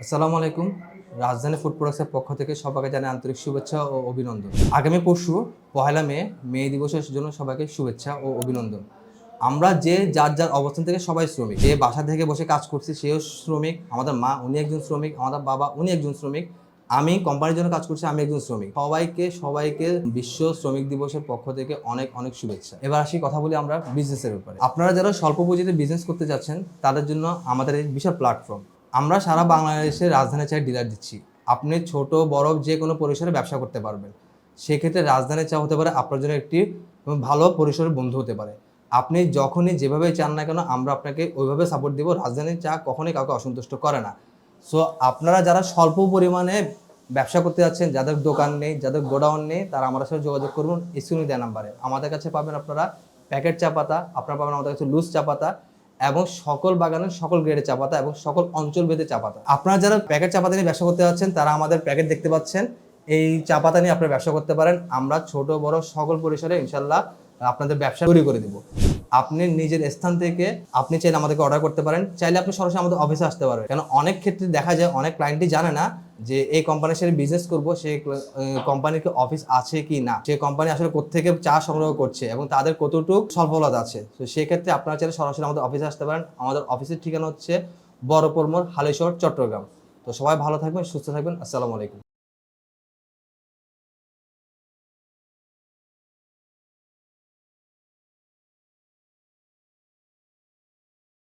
আসসালামু আলাইকুম। রাজধানী ফুড প্রোডাক্টসের পক্ষ থেকে সবাইকে জানাই আন্তরিক শুভেচ্ছা ও অভিনন্দন। আগামী পরশু পহেলা মে দিবসের জন্য সবাইকে শুভেচ্ছা ও অভিনন্দন। আমরা যে যার অবস্থান থেকে সবাই শ্রমিক। যে বাসা থেকে বসে কাজ করছি সেও শ্রমিক, আমাদের মা উনি একজন শ্রমিক, আমাদের বাবা উনি একজন শ্রমিক, আমি কোম্পানির জন্য কাজ করছি আমি একজন শ্রমিক। সবাইকে বিশ্ব শ্রমিক দিবসের পক্ষ থেকে অনেক অনেক শুভেচ্ছা। এবার আসি কথা বলি আমরা বিজনেসের ব্যাপারে। আপনারা যারা স্বল্প পুঁজিতে বিজনেস করতে যাচ্ছেন তাদের জন্য আমাদের এই বিশাল প্ল্যাটফর্ম। আমরা সারা বাংলাদেশে রাজধানী চায়ের ডিলার দিচ্ছি। আপনি ছোট বড় যে কোনো পরিসরে ব্যবসা করতে পারবেন। সেক্ষেত্রে রাজধানী চা হতে পারে আপনার জন্য একটি ভালো পরিসরের বন্ধু হতে পারে। আপনি যখনই যেভাবে চান না কেন আমরা আপনাকে ওইভাবে সাপোর্ট দিব। রাজধানী চা কখনোই কাউকে অসন্তুষ্ট করে না। সো আপনারা যারা স্বল্প পরিমাণে ব্যবসা করতে যাচ্ছেন, যাদের দোকান নেই, যাদের গোডাউন নেই, তারা আমাদের সাথে যোগাযোগ করুন স্ক্রিনে দেওয়া নাম্বারে। আমাদের কাছে পাবেন আপনারা প্যাকেট চা পাতা, আপনারা পাবেন আমাদের কাছে লুজ চা পাতা এবং সকল বাগানের সকল গ্রেডের চা পাতা এবং সকল অঞ্চল ভেদে চা পাতা। আপনারা যারা প্যাকেট চা পাতা নিয়ে ব্যবসা করতে যাচ্ছেন তারা আমাদের প্যাকেট দেখতে পাচ্ছেন, এই চা পাতা নিয়ে আপনারা ব্যবসা করতে পারেন। আমরা ছোট বড় সকল পরিসরে ইনশাল্লাহ আপনাদের ব্যবসা তৈরি করে দিব। আপনি নিজের স্থান থেকে আপনি চাইলে আমাদেরকে অর্ডার করতে পারেন, চাইলে আপনি সরাসরি আমাদের অফিসে আসতে পারবেন। কারণ অনেক ক্ষেত্রে দেখা যায় অনেক ক্লায়েন্টই জানে না যে এই কোম্পানির সাথে বিজনেস করবো, সেই কোম্পানির কি অফিস আছে কি না, সেই কোম্পানি আসলে কোত্থেকে চা সংগ্রহ করছে এবং তাদের কতটুকু সফলতা আছে। তো সেক্ষেত্রে আপনারা চাইলে সরাসরি আমাদের অফিসে আসতে পারেন। আমাদের অফিসের ঠিকানা হচ্ছে বড় পরমোর হালিশহর, চট্টগ্রাম। তো সবাই ভালো থাকবেন, সুস্থ থাকবেন। আসসালামু আলাইকুম।